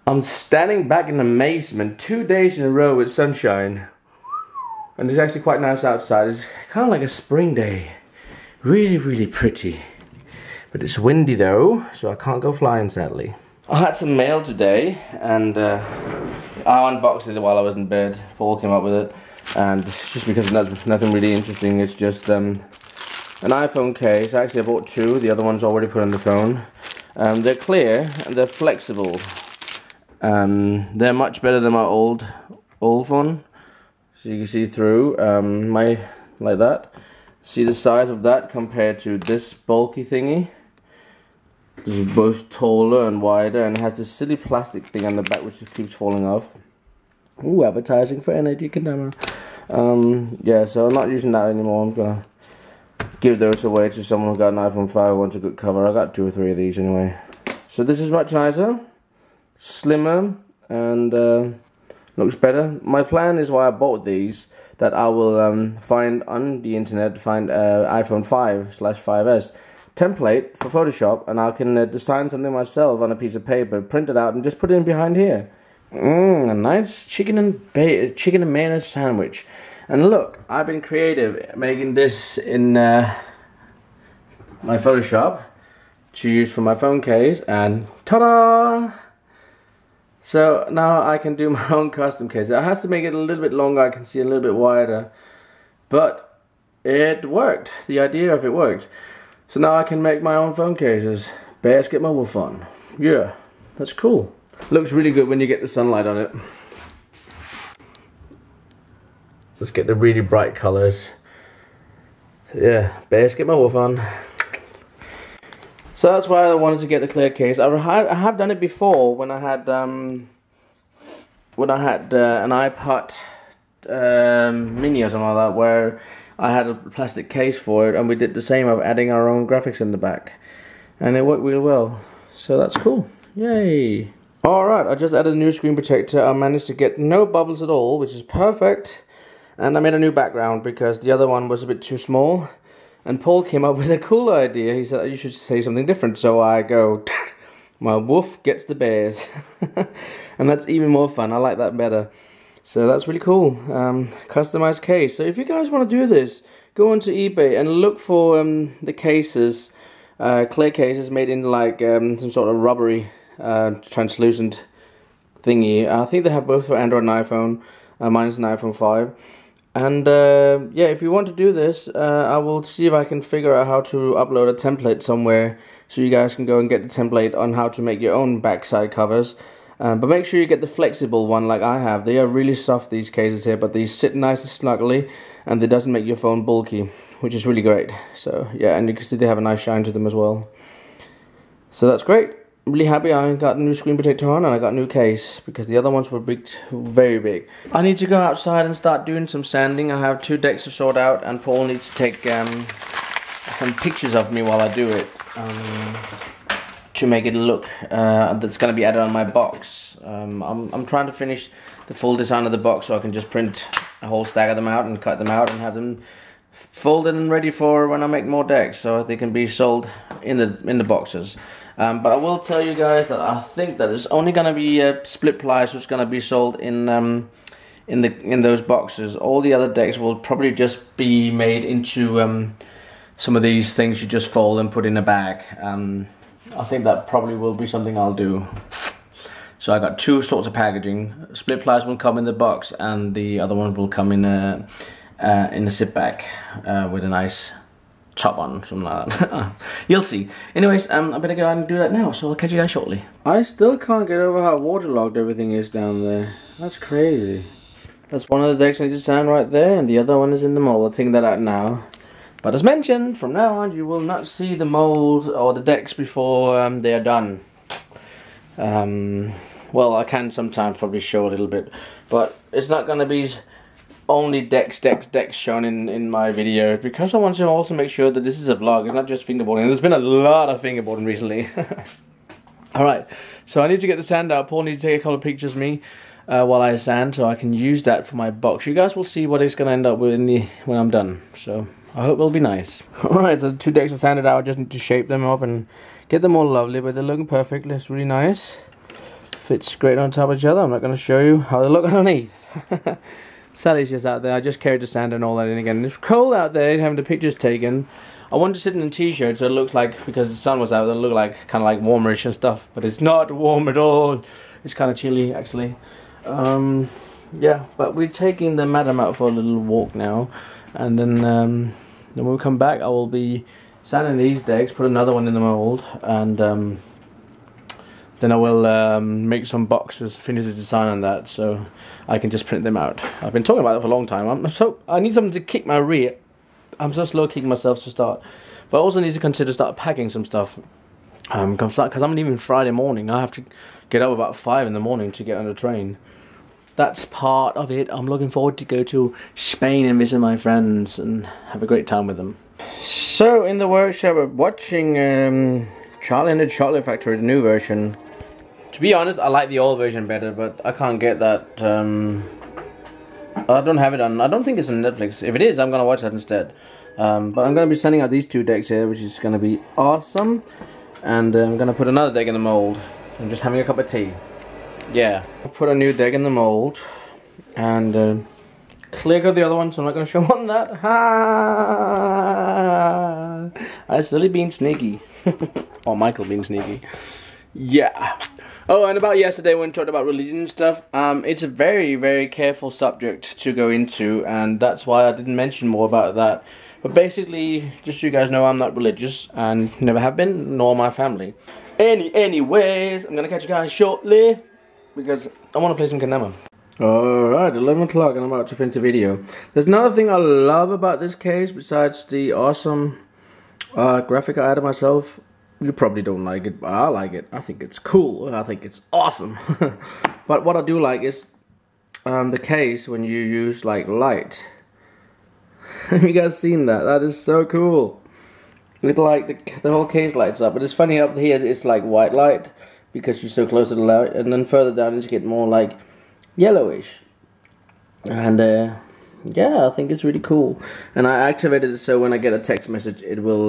I'm standing back in amazement. 2 days in a row with sunshine. And it's actually quite nice outside. It's kind of like a spring day. Really, really pretty. But it's windy though, so I can't go flying sadly. I had some mail today, and I unboxed it while I was in bed. Paul came up with it. And just because there's nothing really interesting, it's just an iPhone case. Actually I bought two, the other one's already put on the phone. They're clear and they're flexible. They're much better than my old phone, so you can see through like that. See the size of that compared to this bulky thingy. This is both taller and wider, and it has this silly plastic thing on the back which just keeps falling off. Ooh, advertising for NAD camera. Yeah, so I'm not using that anymore. I'm gonna give those away to someone who got an iPhone 5 who wants a good cover. I got 2 or 3 of these anyway. So this is much nicer, slimmer, and looks better. My plan is why I bought these, that I will find on the internet, find iPhone 5/5S template for Photoshop, and I can design something myself on a piece of paper, print it out, and just put it in behind here. A nice chicken and mayonnaise sandwich. And look, I've been creative making this in my Photoshop to use for my phone case, and ta-da! So now I can do my own custom case. I have to make it a little bit longer, I can see a little bit wider, but it worked. The idea of it worked. So now I can make my own phone cases. Bears get mobile fun. Yeah, that's cool. Looks really good when you get the sunlight on it. Let's get the really bright colors. Yeah, bears get mobile fun. So that's why I wanted to get the clear case. I have done it before when I had an iPod mini or something like that, where I had a plastic case for it, and we did the same of adding our own graphics in the back, and it worked really well. So that's cool. Yay! Alright, I just added a new screen protector. I managed to get no bubbles at all, which is perfect. And I made a new background because the other one was a bit too small. And Paul came up with a cool idea. He said, you should say something different. So I go, my wolf gets the bears. And that's even more fun. I like that better. So that's really cool. Customized case. So if you guys want to do this, go onto eBay and look for the cases, clear cases made in like some sort of rubbery translucent thingy. I think they have both for Android and iPhone. Mine is an iPhone 5. And yeah, if you want to do this, I will see if I can figure out how to upload a template somewhere, so you guys can go and get the template on how to make your own backside covers. But make sure you get the flexible one like I have. They are really soft, these cases here, but they sit nice and snugly, and it doesn't make your phone bulky, which is really great. So yeah, and you can see they have a nice shine to them as well. So that's great. I'm really happy I got a new screen protector on, and I got a new case, because the other ones were big, very big. I need to go outside and start doing some sanding. I have 2 decks to sort out, and Paul needs to take some pictures of me while I do it, to make it look that's going to be added on my box. I'm trying to finish the full design of the box, so I can just print a whole stack of them out and cut them out and have them folded and ready for when I make more decks, so they can be sold in the boxes. But I will tell you guys that I think that it's only going to be split ply, so it's going to be sold in those boxes. All the other decks will probably just be made into some of these things you just fold and put in a bag. I think that probably will be something I'll do. So I got 2 sorts of packaging. Split plies will come in the box, and the other one will come in a zip bag with a nice top on, something like that. You'll see. Anyways, I better go and do that now, so I'll catch you guys shortly. I still can't get over how waterlogged everything is down there. That's crazy. That's one of the decks I need to sand right there, and the other one is in the mold. I'll take that out now. But as mentioned, from now on you will not see the mold or the decks before they are done. Well, I can sometimes probably show a little bit, but it's not going to be only decks shown in my video, because I want to also make sure that this is a vlog. It's not just fingerboarding. There's been a lot of fingerboarding recently. Alright, so I need to get the sand out. Paul needs to take a couple of pictures of me while I sand, so I can use that for my box. You guys will see what it's going to end up with when I'm done. So I hope it'll be nice. Alright, so the 2 decks are sanded out. I just need to shape them up and get them all lovely, but they're looking perfect. It's really nice. fits great on top of each other. I'm not going to show you how they look underneath. Sally's just out there. I just carried the sand and all that in again. It's cold out there, having the pictures taken. I wanted to sit in a t-shirt so it looked like, because the sun was out, it looked like kind of like warmerish and stuff, but it's not warm at all. It's kind of chilly actually. Yeah, but we're taking the madam out for a little walk now, and then when we come back I will be sanding these decks, put another one in the mold, and then I will make some boxes, finish the design on that so I can just print them out. I've been talking about it for a long time. I need something to kick my rear. I'm so slow kicking myself to start, but I also need to consider start packing some stuff. Because I'm leaving Friday morning. I have to get up about 5 in the morning to get on the train. That's part of it. I'm looking forward to go to Spain and visit my friends and have a great time with them. So in the workshop, we're watching Charlie and the Chocolate Factory, the new version. To be honest, I like the old version better, but I can't get that. I don't have it on. I don't think it's on Netflix. If it is, I'm gonna watch that instead. But I'm gonna be sending out these 2 decks here, which is gonna be awesome. And I'm gonna put another deck in the mold. I'm just having a cup of tea. Yeah, I'll put a new deck in the mold and clear cut the other one, so I'm not gonna show on that. Ha! iZilly being sneaky, or Michael being sneaky. Yeah. Oh, and about yesterday when we talked about religion and stuff, it's a very, very careful subject to go into, and that's why I didn't mention more about that. But basically, just so you guys know, I'm not religious, and never have been, nor my family. Anyways, I'm gonna catch you guys shortly, because I want to play some Kanama. Alright, 11 o'clock and I'm about to finish the video. There's another thing I love about this case, besides the awesome graphic I added myself. You probably don't like it, but I like it. I think it's cool. I think it's awesome. But what I do like is the case when you use like light. Have you guys seen that? That is so cool. It's like the whole case lights up. But it's funny up here it's like white light because you're so close to the light, and then further down you get more like yellowish. And yeah, I think it's really cool. And I activated it so when I get a text message, it will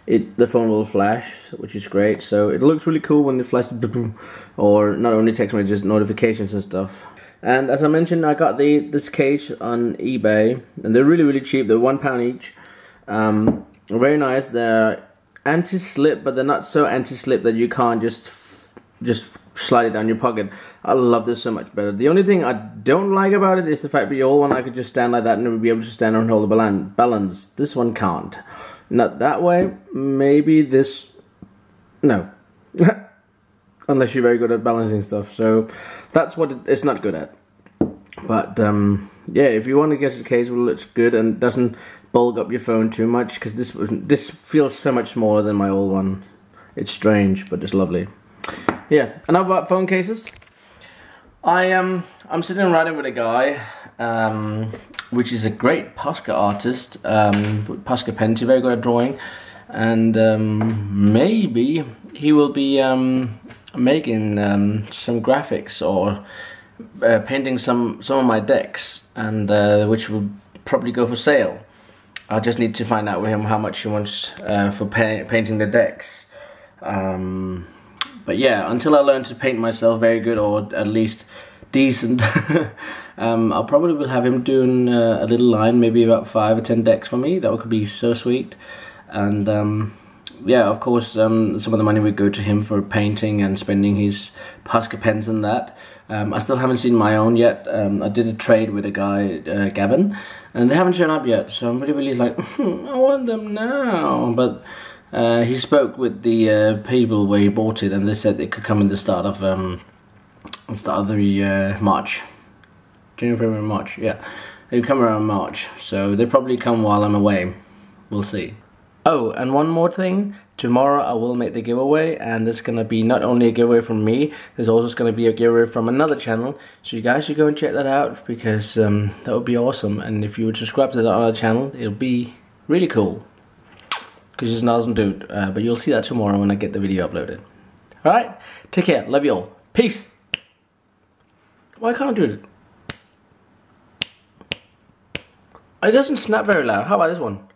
the phone will flash, which is great. So it looks really cool when it flashes, or not only text messages, notifications and stuff. And as I mentioned, I got this case on eBay, and they're really cheap. They're £1 each. Very nice. They're anti-slip, but they're not so anti-slip that you can't just slide it down your pocket. I love this so much better. The only thing I don't like about it is the fact that the old one I could just stand like that and it would be able to stand and hold the balance. This one can't. Not that way. Maybe this. No. Unless you're very good at balancing stuff. So that's what it's not good at. But yeah, if you want to get a case where it looks good and doesn't bulk up your phone too much, because this feels so much smaller than my old one. It's strange, but it's lovely. Yeah, enough about phone cases. I'm sitting riding with a guy, which is a great Posca artist, Posca painting, very good at drawing, and maybe he will be making some graphics or painting some of my decks, and which will probably go for sale. I just need to find out with him how much he wants for painting the decks. But yeah, until I learn to paint myself very good, or at least decent, I'll probably will have him doing a little line, maybe about 5 or 10 decks for me. That could be so sweet. And yeah, of course, some of the money would go to him for painting and spending his Posca pens and that. I still haven't seen my own yet. I did a trade with a guy, Gavin, and they haven't shown up yet. So I'm really like, I want them now. But he spoke with the people where he bought it, and they said it could come in the start of the March, January, February, March. Yeah, they come around March, so they probably come while I'm away. We'll see. Oh, and one more thing. Tomorrow I will make the giveaway, and it's gonna be not only a giveaway from me. There's also gonna be a giveaway from another channel. So you guys should go and check that out, because that would be awesome. And if you would subscribe to that other channel, it'll be really cool. Because he's an awesome dude, but you'll see that tomorrow when I get the video uploaded. Alright, take care, love you all, peace! Why can't I do it? It doesn't snap very loud. How about this one?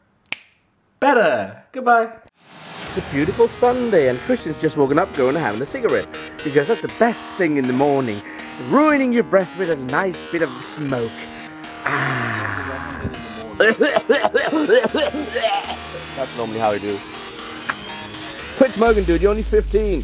Better! Goodbye! It's a beautiful Sunday and Christian's just woken up going and having a cigarette. because that's the best thing in the morning. Ruining your breath with a nice bit of smoke. Ah. That's normally how I do. Quit smoking, dude. You're only 15.